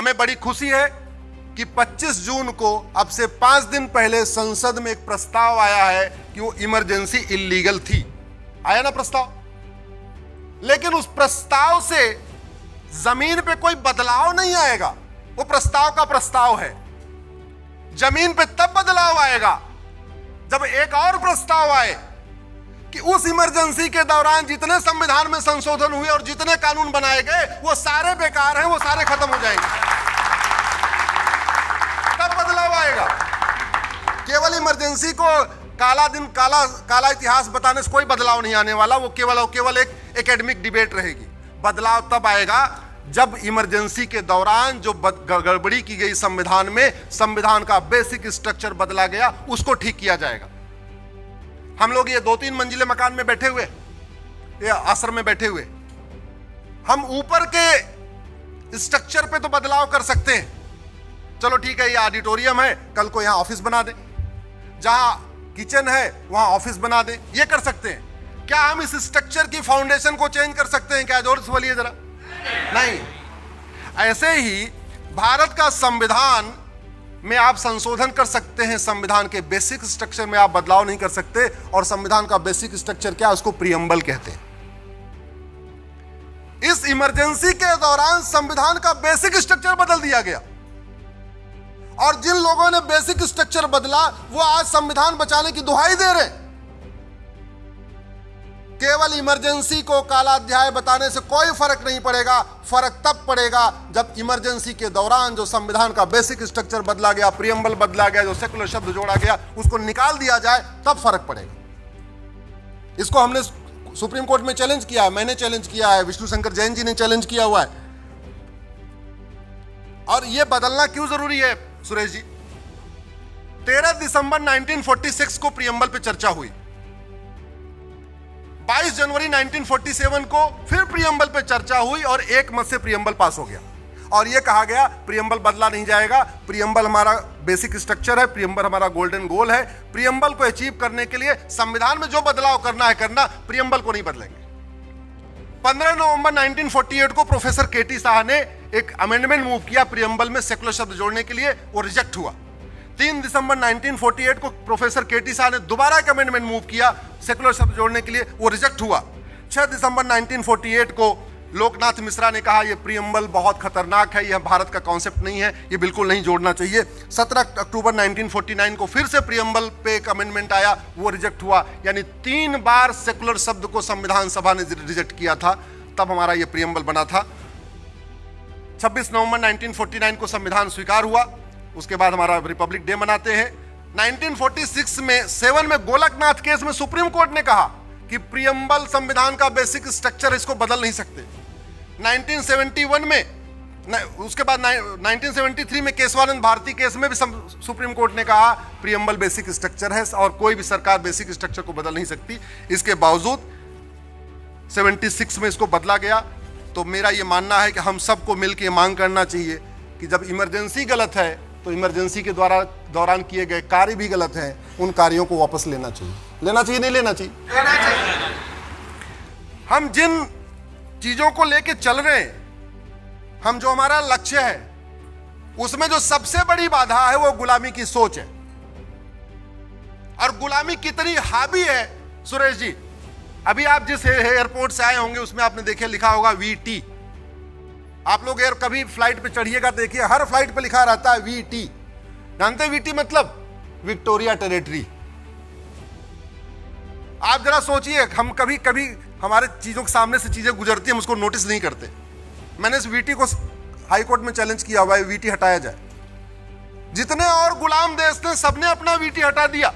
हमें बड़ी खुशी है कि 25 जून को अब से 5 दिन पहले संसद में एक प्रस्ताव आया है कि वो इमरजेंसी इल्लीगल थी। आया ना प्रस्ताव? लेकिन उस प्रस्ताव से जमीन पे कोई बदलाव नहीं आएगा। वो प्रस्ताव का प्रस्ताव है। जमीन पे तब बदलाव आएगा जब एक और प्रस्ताव आए कि उस इमरजेंसी के दौरान जितने संविधान में संशोधन हुए और जितने कानून बनाए गए वो सारे बेकार हैं, वो सारे खत्म हो जाएंगे। तब बदलाव आएगा। केवल इमरजेंसी को काला दिन काला इतिहास बताने से कोई बदलाव नहीं आने वाला। वो केवल एक एकेडमिक डिबेट रहेगी। बदलाव तब आएगा जब इमरजेंसी के दौरान जो गड़बड़ी की गई संविधान में, संविधान का बेसिक स्ट्रक्चर बदला गया, उसको ठीक किया जाएगा। हम लोग ये 2-3 मंजिले मकान में बैठे हुए, ये आश्रम में बैठे हुए, हम ऊपर के स्ट्रक्चर पे तो बदलाव कर सकते हैं। चलो ठीक है, ये ऑडिटोरियम है, कल को यहां ऑफिस बना दें। जहां किचन है वहां ऑफिस बना दें, ये कर सकते हैं। क्या हम इस स्ट्रक्चर की फाउंडेशन को चेंज कर सकते हैं? क्या जोर से बोलिए जरा। नहीं। ऐसे ही भारत का संविधान में आप संशोधन कर सकते हैं, संविधान के बेसिक स्ट्रक्चर में आप बदलाव नहीं कर सकते। और संविधान का बेसिक स्ट्रक्चर क्या है? उसको प्रीएम्बल कहते हैं। इस इमरजेंसी के दौरान संविधान का बेसिक स्ट्रक्चर बदल दिया गया और जिन लोगों ने बेसिक स्ट्रक्चर बदला वो आज संविधान बचाने की दुहाई दे रहे हैं। केवल इमरजेंसी को काला अध्याय बताने से कोई फर्क नहीं पड़ेगा। फर्क तब पड़ेगा जब इमरजेंसी के दौरान जो संविधान का बेसिक स्ट्रक्चर बदला गया, प्रीएम्बल बदला गया, जो सेकुलर शब्द जोड़ा गया, उसको निकाल दिया जाए, तब फर्क पड़ेगा। इसको हमने सुप्रीम कोर्ट में चैलेंज किया है, मैंने चैलेंज किया है, विष्णु शंकर जैन जी ने चैलेंज किया हुआ है। और यह बदलना क्यों जरूरी है सुरेश जी? 13 दिसंबर 1946 को प्रीएम्बल पे चर्चा हुई। 22 जनवरी 1947 को फिर प्रीएम्बल पे चर्चा हुई और एक मत से प्रीएम्बल पास हो गया। और यह कहा गया प्रीएम्बल बदला नहीं जाएगा, प्रीएम्बल हमारा बेसिक स्ट्रक्चर है, प्रीएम्बल हमारा गोल्डन गोल है। प्रीएम्बल को अचीव करने के लिए संविधान में जो बदलाव करना है करना, प्रीएम्बल को नहीं बदलेंगे। 15 नवंबर 1948 को प्रोफेसर केटी शाह ने एक अमेंडमेंट मूव किया प्रीएम्बल में सेकुलर शब्द जोड़ने के लिए, वो रिजेक्ट हुआ। 3 दिसंबर 1948 को प्रोफेसर केटी शाह ने दोबारा एक अमेंडमेंट मूव किया सेकुलर शब्द जोड़ने के लिए, वो रिजेक्ट हुआ। 6 दिसंबर 1948 को लोकनाथ मिश्रा ने कहा यह प्रीएम्बल बहुत खतरनाक है, यह भारत का कॉन्सेप्ट नहीं है, यह बिल्कुल नहीं जोड़ना चाहिए। 17 अक्टूबर 1949 को फिर से प्रीएम्बल पे एक अमेंडमेंट आया, वो रिजेक्ट हुआ। यानी 3 बार सेकुलर शब्द को संविधान सभा ने रिजेक्ट किया था, तब हमारा यह प्रीएम्बल बना था। 26 नवंबर 1949 को संविधान स्वीकार हुआ, उसके बाद हमारा रिपब्लिक डे मनाते हैं। 1946 में 7 में गोलकनाथ केस में सुप्रीम कोर्ट ने कहा कि प्रीएम्बल संविधान का बेसिक स्ट्रक्चर, इसको बदल नहीं सकते। 1971 में, उसके बाद 1973 में केशवानंद भारती केस में भी सुप्रीम कोर्ट ने कहा प्रीएम्बल बेसिक स्ट्रक्चर है और कोई भी सरकार बेसिक स्ट्रक्चर को बदल नहीं सकती। इसके बावजूद 76 में इसको बदला गया। तो मेरा यह मानना है कि हम सबको मिलकर मांग करना चाहिए कि जब इमरजेंसी गलत है तो इमरजेंसी के दौरान किए गए कार्य भी गलत हैं, उन कार्यों को वापस लेना चाहिए। लेना चाहिए नहीं लेना चाहिए? लेना चाहिए। हम जिन चीजों को लेके चल रहे हैं, हम जो हमारा लक्ष्य है, उसमें जो सबसे बड़ी बाधा है वो गुलामी की सोच है। और गुलामी कितनी हावी है सुरेश जी, अभी आप जिस एयरपोर्ट से आए होंगे उसमें आपने देखे लिखा होगा VT। आप लोग कभी फ्लाइट पे चढ़िएगा, देखिए हर फ्लाइट पे लिखा रहता है VT। जानते हैं VT मतलब? Victoria territory. आप जरा सोचिए, हम कभी हमारे चीजों के सामने से चीजें गुजरती हैं, हम उसको नोटिस नहीं करते। मैंने इस VT को हाई कोर्ट में चैलेंज किया हुआ है, VT हटाया जाए। जितने और गुलाम देश थे सबने अपना VT हटा दिया।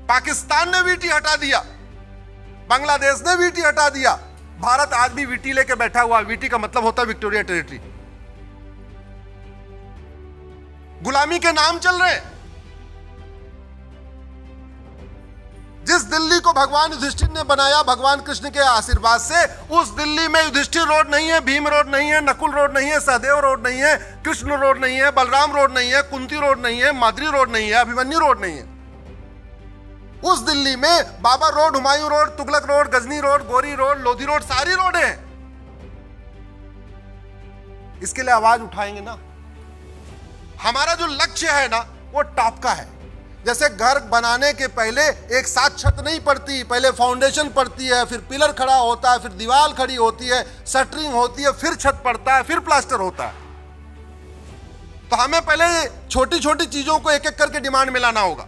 पाकिस्तान ने VT हटा दिया, बांग्लादेश ने VT हटा दिया, भारत आज भी VT लेके बैठा हुआ। VT का मतलब होता है विक्टोरिया टेरिटरी। गुलामी के नाम चल रहे। जिस दिल्ली को भगवान युधिष्ठिर ने बनाया भगवान कृष्ण के आशीर्वाद से, उस दिल्ली में युधिष्ठिर रोड नहीं है, भीम रोड नहीं है, नकुल रोड नहीं है, सहदेव रोड नहीं है, कृष्ण रोड नहीं है, बलराम रोड नहीं है, कुंती रोड नहीं है, माद्री रोड नहीं है, अभिमन्यु रोड नहीं है। उस दिल्ली में Babar road, Humayun road, Tughlaq road, Ghazni road, Ghori road, Lodhi road, सारी रोड है। इसके लिए आवाज उठाएंगे ना। हमारा जो लक्ष्य है ना वो टॉप का है। जैसे घर बनाने के पहले एक साथ छत नहीं पड़ती, पहले फाउंडेशन पड़ती है, फिर पिलर खड़ा होता है, फिर दीवार खड़ी होती है, शटरिंग होती है, फिर छत पड़ता है, फिर प्लास्टर होता है। तो हमें पहले छोटी छोटी चीजों को एक एक करके डिमांड में लाना होगा।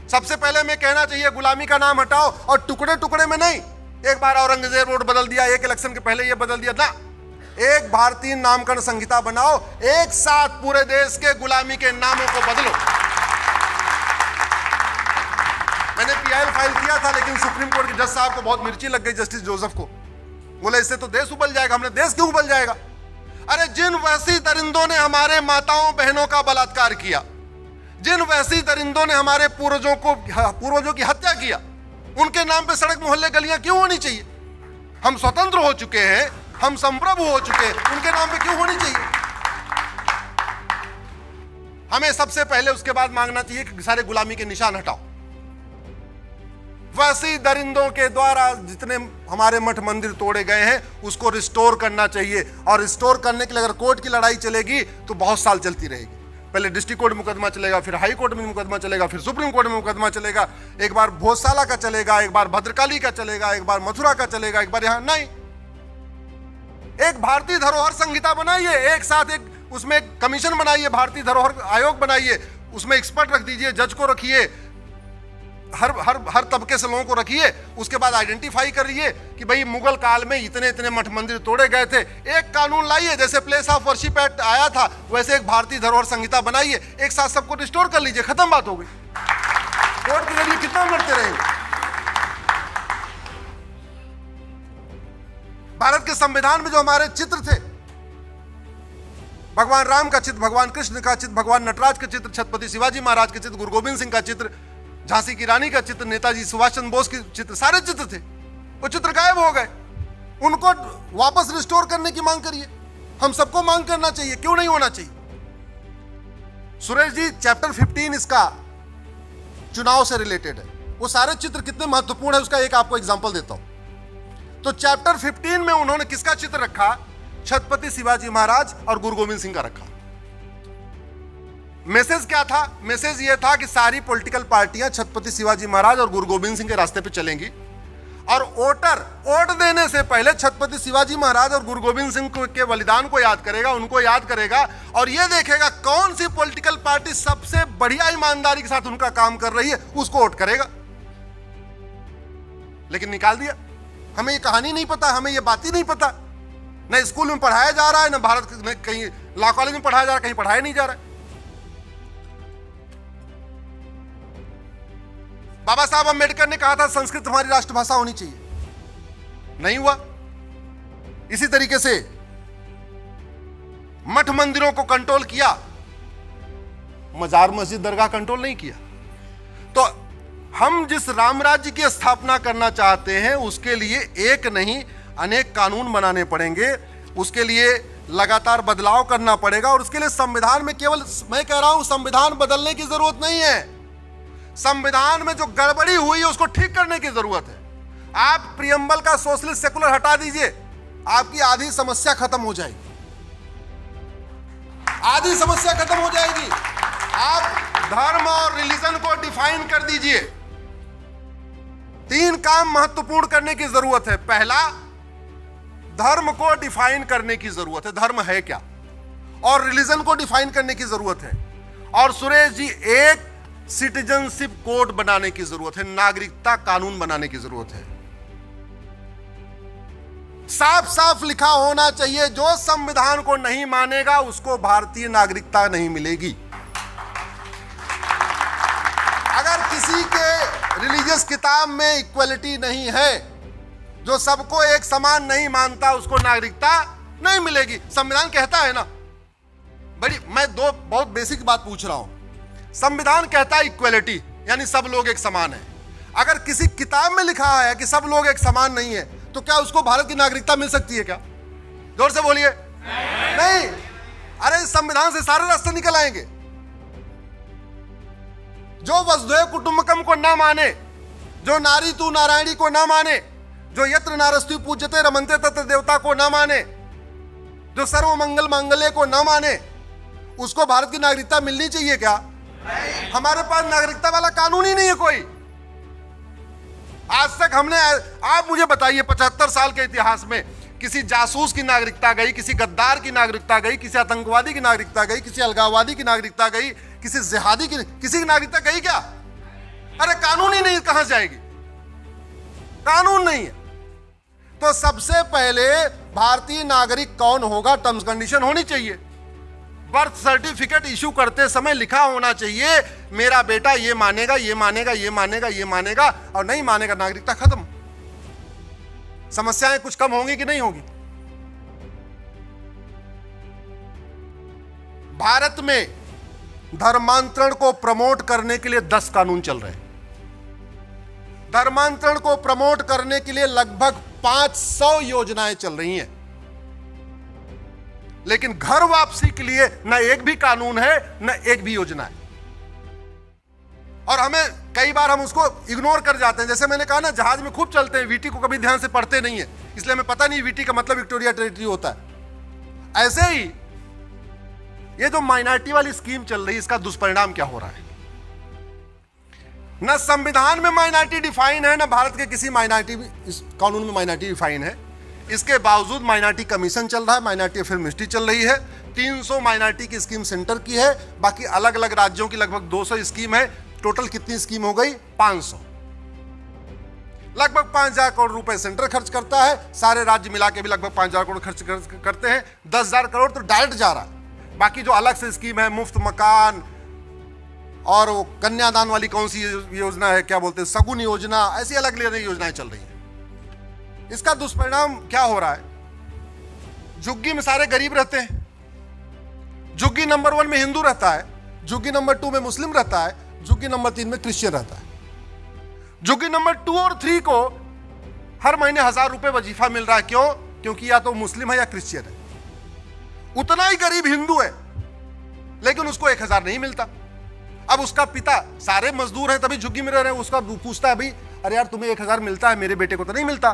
सबसे पहले मैं कहना चाहिए गुलामी का नाम हटाओ, और टुकड़े टुकड़े में नहीं। एक बार औरंगजेब रोड बदल दिया, एक इलेक्शन के पहले ये बदल दिया ना। एक भारतीय नामकरण संहिता बनाओ, एक साथ पूरे देश के गुलामी के नामों को बदलो। मैंने पीआईएल फाइल किया था, लेकिन सुप्रीम कोर्ट के जज साहब को बहुत मिर्ची लग गई, जस्टिस जोसेफ को। बोले इससे तो देश उबल जाएगा। हमने देश क्यों उबल जाएगा? अरे जिन वैसी दरिंदों ने हमारे माताओं बहनों का बलात्कार किया, जिन वैसी दरिंदों ने हमारे पूर्वजों की हत्या किया, उनके नाम पे सड़क मोहल्ले गलियां क्यों होनी चाहिए? हम स्वतंत्र हो चुके हैं, हम संप्रभु हो चुके हैं, उनके नाम पे क्यों होनी चाहिए? हमें सबसे पहले उसके बाद मांगना चाहिए कि सारे गुलामी के निशान हटाओ। वैसी दरिंदों के द्वारा जितने हमारे मठ मंदिर तोड़े गए हैं उसको रिस्टोर करना चाहिए। और रिस्टोर करने के लिए अगर कोर्ट की लड़ाई चलेगी तो बहुत साल चलती रहेगी। पहले डिस्ट्रिक्ट कोर्ट में मुकदमा चलेगा, फिर हाई कोर्ट में मुकदमा चलेगा, फिर सुप्रीम कोर्ट में मुकदमा चलेगा। एक बार भोजशाला का चलेगा, एक बार भद्रकाली का चलेगा, एक बार मथुरा का चलेगा, एक बार यहां नहीं। एक भारतीय धरोहर संहिता बनाइए, एक साथ एक उसमें एक कमीशन बनाइए, भारतीय धरोहर आयोग बनाइए, उसमें एक्सपर्ट रख दीजिए, जज को रखिए, हर तबके से लोगों को रखिए। उसके बाद आइडेंटिफाई करिए कि भाई मुगल काल में इतने इतने मठ मंदिर तोड़े गए थे। एक कानून लाइए, जैसे प्लेस ऑफ वर्शिप एक्ट आया था वैसे एक भारतीय धरोहर संहिता बनाइए, एक साथ सबको रिस्टोर कर लीजिए, खत्म बात हो गई। कोर्ट के जरिए कितना लड़ते रहेंगे? भारत के संविधान में जो हमारे चित्र थे, भगवान राम का चित्र, भगवान कृष्ण का चित्र, भगवान नटराज का चित्र, छत्रपति शिवाजी महाराज के चित्र, गुरु गोविंद सिंह का चित्र, झांसी की रानी का चित्र, नेताजी सुभाष चंद्र बोस के चित्र, सारे चित्र थे, वो चित्र गायब हो गए। उनको वापस रिस्टोर करने की मांग करिए। हम सबको मांग करना चाहिए, क्यों नहीं होना चाहिए? सुरेश जी, चैप्टर 15 इसका चुनाव से रिलेटेड है। वो सारे चित्र कितने महत्वपूर्ण है उसका एक आपको एग्जांपल देता हूं। तो चैप्टर 15 में उन्होंने किसका चित्र रखा? छत्रपति शिवाजी महाराज और गुरु गोविंद सिंह का रखा। मैसेज क्या था? मैसेज यह था कि सारी पॉलिटिकल पार्टियां छत्रपति शिवाजी महाराज और गुरु गोविंद सिंह के रास्ते पे चलेंगी, और वोट देने से पहले छत्रपति शिवाजी महाराज और गुरु गोविंद सिंह के बलिदान को याद करेगा, उनको याद करेगा, और यह देखेगा कौन सी पॉलिटिकल पार्टी सबसे बढ़िया ईमानदारी के साथ उनका काम कर रही है, उसको वोट करेगा। लेकिन निकाल दिया। हमें ये कहानी नहीं पता, हमें ये बात ही नहीं पता। न स्कूल में पढ़ाया जा रहा है, न भारत में कहीं लॉ कॉलेज में पढ़ाया जा रहा है, कहीं पढ़ाया नहीं जा रहा है। बाबा साहब अम्बेडकर ने कहा था संस्कृत हमारी राष्ट्रभाषा होनी चाहिए, नहीं हुआ। इसी तरीके से मठ मंदिरों को कंट्रोल किया, मजार मस्जिद दरगाह कंट्रोल नहीं किया। तो हम जिस राम राज्य की स्थापना करना चाहते हैं उसके लिए एक नहीं अनेक कानून बनाने पड़ेंगे, उसके लिए लगातार बदलाव करना पड़ेगा। और उसके लिए संविधान में केवल मैं कह रहा हूं संविधान बदलने की जरूरत नहीं है, संविधान में जो गड़बड़ी हुई है उसको ठीक करने की जरूरत है। आप प्रियम्बल का सोशलिस्ट सेकुलर हटा दीजिए, आपकी आधी समस्या खत्म हो जाएगी, आधी समस्या खत्म हो जाएगी। आप धर्म और रिलीजन को डिफाइन कर दीजिए। 3 काम महत्वपूर्ण करने की जरूरत है। पहला, धर्म को डिफाइन करने की जरूरत है, धर्म है क्या, और रिलीजन को डिफाइन करने की जरूरत है। और सुरेश जी, एक सिटीजनशिप कोड बनाने की जरूरत है, नागरिकता कानून बनाने की जरूरत है। साफ साफ लिखा होना चाहिए, जो संविधान को नहीं मानेगा उसको भारतीय नागरिकता नहीं मिलेगी। अगर किसी के रिलीजियस किताब में इक्वलिटी नहीं है, जो सबको एक समान नहीं मानता, उसको नागरिकता नहीं मिलेगी। संविधान कहता है ना, मैं दो बहुत बेसिक बात पूछ रहा हूं। संविधान कहता है इक्वलिटी, यानी सब लोग एक समान है। अगर किसी किताब में लिखा है कि सब लोग एक समान नहीं है, तो क्या उसको भारत की नागरिकता मिल सकती है क्या? जोर से बोलिए। नहीं। अरे इस संविधान से सारे रास्ते निकल आएंगे। जो वसुधैव कुटुंबकम को ना माने, जो नारी तू नारायणी को ना माने, जो यत्र नारस्ति पूज्यते रमन्ते तत्र देवता को ना माने, जो सर्वमंगल मांगल्य को न माने उसको भारत की नागरिकता मिलनी चाहिए क्या? हमारे पास नागरिकता वाला कानून ही नहीं है कोई। आज तक हमने, आप मुझे बताइए 75 साल के इतिहास में किसी जासूस की नागरिकता गई, किसी गद्दार की नागरिकता गई, किसी आतंकवादी की नागरिकता गई, किसी अलगाववादी की नागरिकता गई, किसी जिहादी की, किसी की नागरिकता गई क्या? अरे कानून ही नहीं, कहां जाएगी? कानून नहीं है। तो सबसे पहले भारतीय नागरिक कौन होगा, टर्म्स कंडीशन होनी चाहिए। बर्थ सर्टिफिकेट इशू करते समय लिखा होना चाहिए मेरा बेटा ये मानेगा, ये मानेगा, ये मानेगा, ये मानेगा, और नहीं मानेगा नागरिकता खत्म। समस्याएं कुछ कम होंगी कि नहीं होगी? भारत में धर्मांतरण को प्रमोट करने के लिए 10 कानून चल रहे हैं। धर्मांतरण को प्रमोट करने के लिए लगभग 500 योजनाएं चल रही हैं, लेकिन घर वापसी के लिए न एक भी कानून है, न एक भी योजना है। और हमें कई बार हम उसको इग्नोर कर जाते हैं। जैसे मैंने कहा ना, जहाज में खूब चलते हैं, वीटी को कभी ध्यान से पढ़ते नहीं है, इसलिए हमें पता नहीं वीटी का मतलब विक्टोरिया टेरिटरी होता है। ऐसे ही ये जो माइनॉरिटी वाली स्कीम चल रही है, इसका दुष्परिणाम क्या हो रहा है? न संविधान में माइनॉरिटी डिफाइन है, न भारत के किसी माइनॉरिटी इस कानून में माइनॉरिटी डिफाइन है। इसके बावजूद माइनॉरिटी कमीशन चल रहा है, माइनॉरिटी अफेयर मिनिस्ट्री चल रही है। 300 माइनॉरिटी की स्कीम सेंटर की है, बाकी अलग अलग राज्यों की लगभग 200 स्कीम है। टोटल कितनी स्कीम हो गई? 500। लगभग 5,000 करोड़ रुपए सेंटर खर्च करता है, सारे राज्य मिला के भी लगभग 5,000 करोड़ खर्च करते हैं। 10,000 करोड़ तो डायरेक्ट जा रहा है। बाकी जो अलग से स्कीम है, मुफ्त मकान और वो कन्यादान वाली कौन सी योजना है, क्या बोलते हैं, सगुन योजना, ऐसी अलग अलग योजनाएं चल रही हैं। इसका दुष्परिणाम क्या हो रहा है? झुग्गी में सारे गरीब रहते हैं। झुग्गी नंबर 1 में हिंदू रहता है, झुग्गी नंबर 2 में मुस्लिम रहता है, झुग्गी नंबर 3 में क्रिश्चियन रहता है। झुग्गी नंबर 2 और 3 को हर महीने 1,000 रुपए वजीफा मिल रहा है। क्यों? क्योंकि या तो मुस्लिम है या क्रिश्चियन है। उतना ही गरीब हिंदू है, लेकिन उसको 1,000 नहीं मिलता। अब उसका पिता, सारे मजदूर हैं तभी झुग्गी में रह रहे हैं, उसका पूछता है, भाई अरे यार तुम्हें 1,000 मिलता है, मेरे बेटे को तो नहीं मिलता।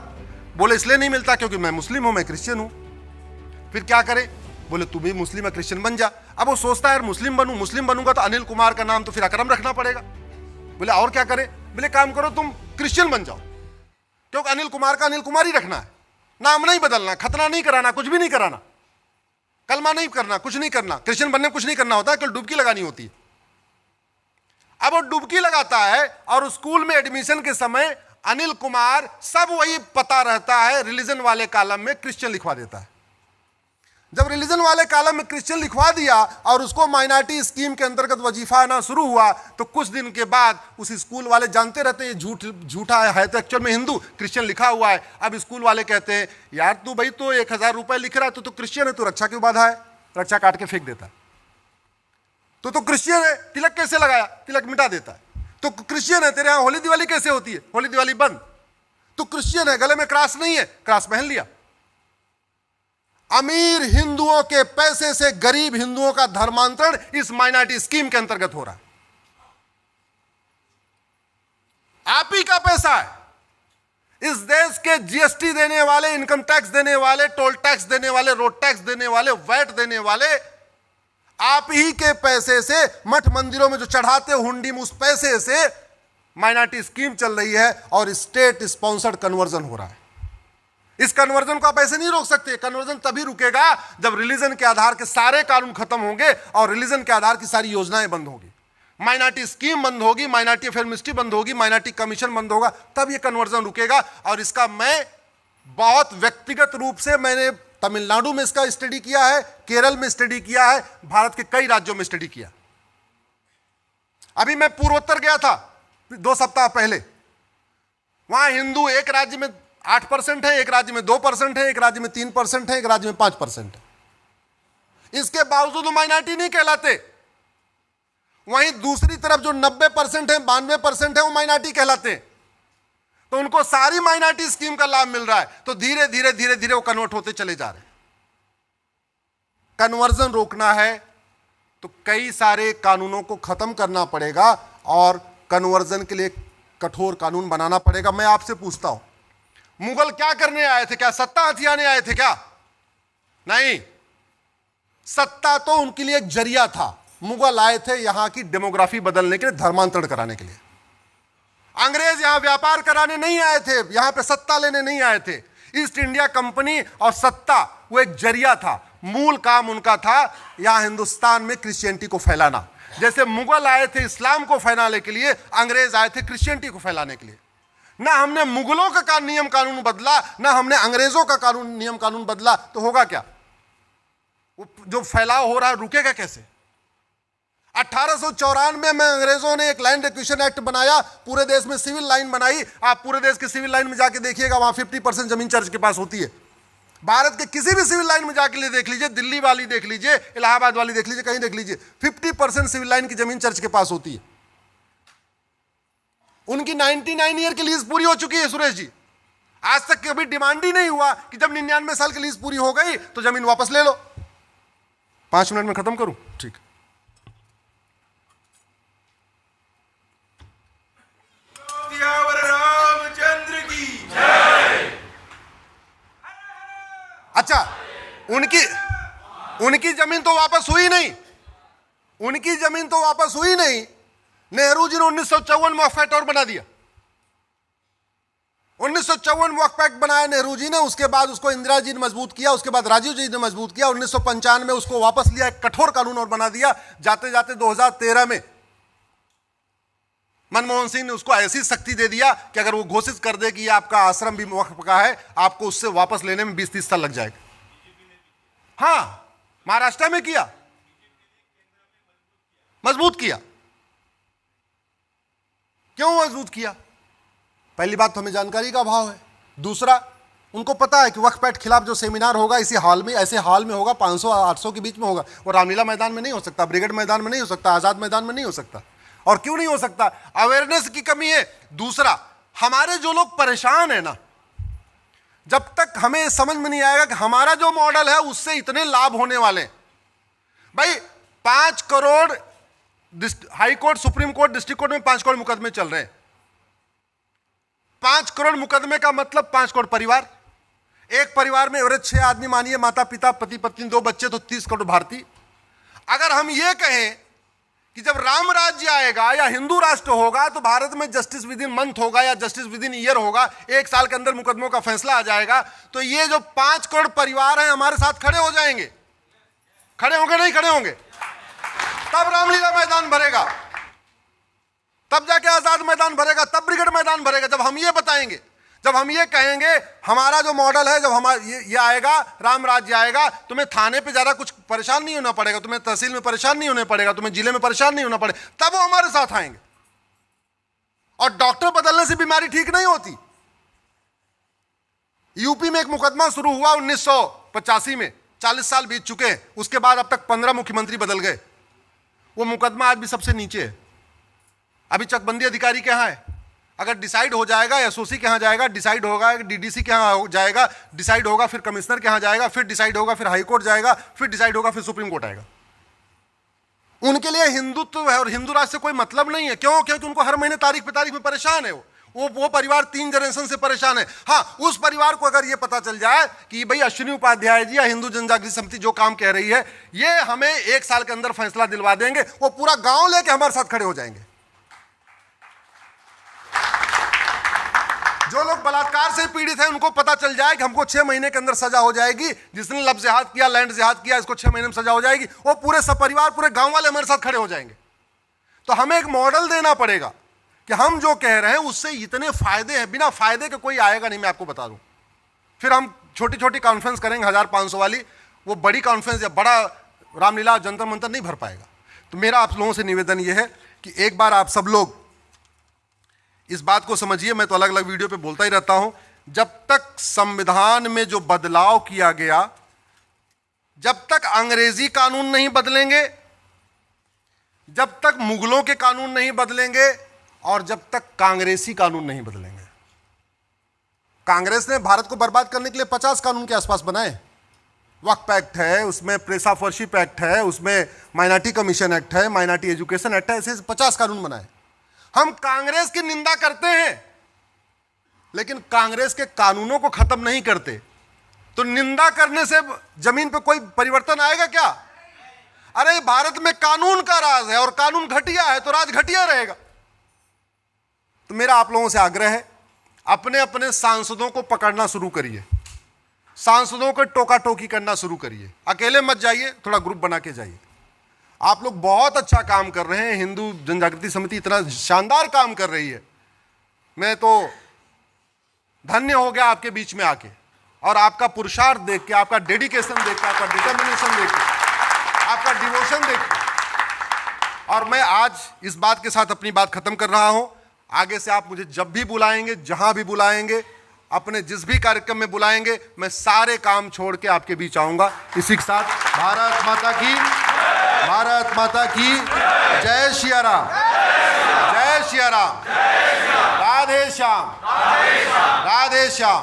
बोले इसलिए नहीं मिलता क्योंकि मैं मुस्लिम हूं, मैं क्रिश्चियन हूं। फिर क्या करे? बोले तू भी मुस्लिम है, क्रिश्चियन बन जा। अब वो सोचता है यार मुस्लिम बनूंगा तो अनिल कुमार का नाम तो फिर अकरम रखना पड़ेगा। बोले और क्या करे? बोले काम करो तुम क्रिश्चियन बन जाओ, क्योंकि अनिल कुमार का अनिल कुमार ही रखना है, नाम नहीं बदलना, खतना नहीं कराना, कुछ भी नहीं कराना, कलमा नहीं करना, कुछ नहीं करना। क्रिश्चियन बनने कुछ नहीं करना होता है, केवल डुबकी लगानी होती है। अब वो डुबकी लगाता है और स्कूल में एडमिशन के समय अनिल कुमार सब वही पता रहता है, रिलीजन वाले कॉलम में क्रिश्चियन लिखवा देता है। जब रिलीजन वाले कॉलम में क्रिश्चियन लिखवा दिया और उसको माइनॉरिटी स्कीम के अंतर्गत वजीफा आना शुरू हुआ, तो कुछ दिन के बाद उस स्कूल वाले जानते रहते हैं झूठा है तो एक्चुअल में हिंदू, क्रिश्चियन लिखा हुआ है। अब स्कूल वाले कहते हैं यार तू भाई तो 1,000 रुपए लिख रहा है, तो क्रिश्चियन है, तो रक्षा क्यों बाधा है? रक्षा काट के फेंक देता है। तो क्रिश्चियन है, तिलक कैसे लगाया? तिलक मिटा देता है। तो क्रिश्चियन है, तेरे यहां होली दिवाली कैसे होती है? होली दिवाली बंद। तो क्रिश्चियन है, गले में क्रॉस नहीं है, क्रॉस पहन लिया। अमीर हिंदुओं के पैसे से गरीब हिंदुओं का धर्मांतरण इस माइनॉरिटी स्कीम के अंतर्गत हो रहा है। आप ही का पैसा है। इस देश के जीएसटी देने वाले, इनकम टैक्स देने वाले, टोल टैक्स देने वाले, रोड टैक्स देने वाले, वैट देने वाले, आप ही के पैसे से, मठ मंदिरों में जो चढ़ाते हुंडी में उस पैसे से माइनॉरिटी स्कीम चल रही है और स्टेट स्पॉन्सर्ड कन्वर्जन हो रहा है। इस कन्वर्जन को आप ऐसे नहीं रोक सकते। कन्वर्जन तभी रुकेगा जब रिलीजन के आधार के सारे कानून खत्म होंगे और रिलीजन के आधार की सारी योजनाएं बंद होगी, माइनॉरिटी स्कीम बंद होगी, माइनॉरिटी अफेयर मिनिस्ट्री बंद होगी, माइनॉरिटी कमीशन बंद होगा, तब ये कन्वर्जन रुकेगा। और इसका मैं बहुत व्यक्तिगत रूप से मैंने तमिलनाडु में इसका स्टडी किया है, केरल में स्टडी किया है, भारत के कई राज्यों में स्टडी किया। अभी मैं पूर्वोत्तर गया था 2 सप्ताह पहले। वहां हिंदू एक राज्य में 8% है, एक राज्य में 2% है, एक राज्य में 3% है, एक राज्य में 5% है। इसके बावजूद वो माइनॉरिटी नहीं कहलाते। वहीं दूसरी तरफ जो 90% है, 92% है, वो माइनॉरिटी कहलाते हैं। तो उनको सारी माइनॉरिटी स्कीम का लाभ मिल रहा है। तो धीरे धीरे धीरे धीरे वो कन्वर्ट होते चले जा रहे हैं। कन्वर्जन रोकना है तो कई सारे कानूनों को खत्म करना पड़ेगा और कन्वर्जन के लिए कठोर कानून बनाना पड़ेगा। मैं आपसे पूछता हूं, मुगल क्या करने आए थे? क्या सत्ता हथियाने आए थे क्या? नहीं, सत्ता तो उनके लिए एक जरिया था। मुगल आए थे यहां की डेमोग्राफी बदलने के लिए, धर्मांतरण कराने के लिए। अंग्रेज यहां व्यापार कराने नहीं आए थे, यहां पे सत्ता लेने नहीं आए थे। ईस्ट इंडिया कंपनी और सत्ता वो एक जरिया था। मूल काम उनका था यहां हिंदुस्तान में क्रिश्चियनिटी को फैलाना। जैसे मुगल आए थे इस्लाम को फैलाने के लिए, अंग्रेज आए थे क्रिश्चियनिटी को फैलाने के लिए। ना हमने मुगलों का नियम कानून बदला, ना हमने अंग्रेजों का नियम कानून बदला, तो होगा क्या? जो फैलाव हो रहा है रुकेगा कैसे? 1894 में अंग्रेजों ने एक लैंड एक्विजिशन एक्ट बनाया, पूरे देश में सिविल लाइन बनाई। आप पूरे देश के सिविल लाइन में जाके देखिएगा, वहां 50% जमीन चर्च के पास होती है। भारत के किसी भी सिविल लाइन में जाके देख लीजिए, दिल्ली वाली देख लीजिए, इलाहाबाद वाली देख लीजिए, कहीं देख लीजिए, 50% सिविल लाइन की जमीन चर्च के पास होती है। उनकी 99 ईयर की लीज पूरी हो चुकी है सुरेश जी। आज तक कभी डिमांड ही नहीं हुआ कि जब 99 साल की लीज पूरी हो गई तो जमीन वापस ले लो। 5 मिनट में खत्म करूं? ठीक। रामचंद्र की जय। अच्छा, उनकी जमीन तो वापस हुई नहीं, उनकी जमीन तो वापस हुई नहीं। नेहरू जी ने 1954 में वक्फ एक्ट और बना दिया। 1954 वक्फ एक्ट बनाया नेहरू जी ने, उसके बाद उसको इंदिरा जी ने मजबूत किया, उसके बाद राजीव जी ने मजबूत किया। 1995 में उसको वापस लिया, एक कठोर कानून और बना दिया। जाते जाते 2013 में मनमोहन सिंह ने उसको ऐसी शक्ति दे दिया कि अगर वो घोषित कर दे कि ये आपका आश्रम भी वक्फ का है, आपको उससे वापस लेने में 20-30 साल लग जाएगा। हाँ, महाराष्ट्र में किया, मजबूत किया। क्यों मजबूत किया? पहली बात तो हमें जानकारी का अभाव है। दूसरा, उनको पता है कि वक्फ एक्ट खिलाफ जो सेमिनार होगा इसी हाल में, ऐसे हाल में होगा, 500-800 के बीच में होगा। वो रामलीला मैदान में नहीं हो सकता, ब्रिगेड मैदान में नहीं हो सकता, आजाद मैदान में नहीं हो सकता। और क्यों नहीं हो सकता? अवेयरनेस की कमी है। दूसरा, हमारे जो लोग परेशान है ना, जब तक हमें समझ में नहीं आएगा कि हमारा जो मॉडल है उससे इतने लाभ होने वाले हैं। भाई 5 crore high court, supreme court, district court में 5 करोड़ मुकदमे चल रहे हैं। 5 करोड़ मुकदमे का मतलब 5 करोड़ परिवार। एक परिवार में एवरेज 6 आदमी मानिए, माता पिता, पति पत्नी, 2 बच्चे, तो 30 करोड़ भारतीय। अगर हम ये कहें कि जब राम राज्य आएगा या हिंदू राष्ट्र होगा तो भारत में जस्टिस विद इन मंथ होगा या जस्टिस विद इन ईयर होगा, 1 साल के अंदर मुकदमों का फैसला आ जाएगा, तो ये जो 5 करोड़ परिवार हैं हमारे साथ खड़े हो जाएंगे। खड़े होंगे नहीं खड़े होंगे? तब रामलीला मैदान भरेगा, तब जाके आजाद मैदान भरेगा, तब ब्रिगेड मैदान भरेगा। जब हम ये बताएंगे, जब हम ये कहेंगे हमारा जो मॉडल है, जब हमारा ये आएगा, राम राज्य आएगा, तुम्हें थाने पे ज्यादा कुछ परेशान नहीं होना पड़ेगा, तुम्हें तहसील में परेशान नहीं होना पड़ेगा, तुम्हें जिले में परेशान नहीं होना पड़ेगा, तब वो हमारे साथ आएंगे। और डॉक्टर बदलने से बीमारी ठीक नहीं होती। यूपी में एक मुकदमा शुरू हुआ 1985 में, 40 साल बीत चुके हैं, उसके बाद अब तक 15 मुख्यमंत्री बदल गए। वो मुकदमा आज भी सबसे नीचे है। अभी चकबंदी अधिकारी के यहां है। अगर डिसाइड हो जाएगा एसओसी के यहां जाएगा, डिसाइड होगा डीडीसी के यहां जाएगा, डिसाइड होगा फिर कमिश्नर के यहां जाएगा, फिर डिसाइड होगा फिर हाई कोर्ट जाएगा, फिर डिसाइड होगा फिर सुप्रीम कोर्ट आएगा। उनके लिए हिंदुत्व है और हिंदू राष्ट्र से कोई मतलब नहीं है। क्यों? क्योंकि उनको हर महीने तारीख पे तारीख में परेशान है। वो परिवार 3 जनरेशन से परेशान है। हाँ, उस परिवार को अगर ये पता चल जाए कि भाई अश्विनी उपाध्याय जी या हिंदू जनजागृति समिति जो काम कह रही है, ये हमें 1 साल के अंदर फैसला दिलवा देंगे, वो पूरा गांव लेके हमारे साथ खड़े हो जाएंगे। जो लोग बलात्कार से पीड़ित हैं उनको पता चल जाए कि हमको 6 महीने के अंदर सजा हो जाएगी, जिसने लब जिहाद किया, लैंड जिहाद किया, इसको 6 महीने में सजा हो जाएगी, वो पूरे सपरिवार, पूरे गांव वाले हमारे साथ खड़े हो जाएंगे। तो हमें एक मॉडल देना पड़ेगा कि हम जो कह रहे हैं उससे इतने फायदे हैं, बिना फायदे के कोई आएगा नहीं, मैं आपको बता दूं। फिर हम छोटी छोटी कॉन्फ्रेंस करेंगे 1500 वाली, वो बड़ी कॉन्फ्रेंस या बड़ा रामलीला जंतर मंतर नहीं भर पाएगा। तो मेरा आप लोगों से निवेदन यह है कि एक बार आप सब लोग इस बात को समझिए। मैं तो अलग अलग वीडियो पे बोलता ही रहता हूं, जब तक संविधान में जो बदलाव किया गया, जब तक अंग्रेजी कानून नहीं बदलेंगे, जब तक मुगलों के कानून नहीं बदलेंगे और जब तक कांग्रेसी कानून नहीं बदलेंगे। कांग्रेस ने भारत को बर्बाद करने के लिए 50 कानून के आसपास बनाए। वक्फ एक्ट है, उसमें प्रेस ऑफ वर्शिप एक्ट है, उसमें माइनॉरिटी कमीशन एक्ट है, माइनॉरिटी एजुकेशन एक्ट है, ऐसे 50 कानून बनाए। हम कांग्रेस की निंदा करते हैं लेकिन कांग्रेस के कानूनों को खत्म नहीं करते। तो निंदा करने से जमीन पे कोई परिवर्तन आएगा क्या? अरे भारत में कानून का राज है और कानून घटिया है तो राज घटिया रहेगा। तो मेरा आप लोगों से आग्रह है, अपने अपने सांसदों को पकड़ना शुरू करिए, सांसदों को टोका टोकी करना शुरू करिए, अकेले मत जाइए, थोड़ा ग्रुप बना के जाइए। आप लोग बहुत अच्छा काम कर रहे हैं, हिंदू जनजागृति समिति इतना शानदार काम कर रही है, मैं तो धन्य हो गया आपके बीच में आके, और आपका पुरुषार्थ देख के, आपका डेडिकेशन देख के, आपका डिटर्मिनेशन देख के, आपका डिवोशन देख के। और मैं आज इस बात के साथ अपनी बात खत्म कर रहा हूं। आगे से आप मुझे जब भी बुलाएंगे, जहां भी बुलाएंगे, अपने जिस भी कार्यक्रम में बुलाएंगे, मैं सारे काम छोड़ के आपके बीच आऊंगा। इसी के साथ भारत माता की, भारत माता की जय सिया राम, जय सिया राम, राधे श्याम, राधे श्याम।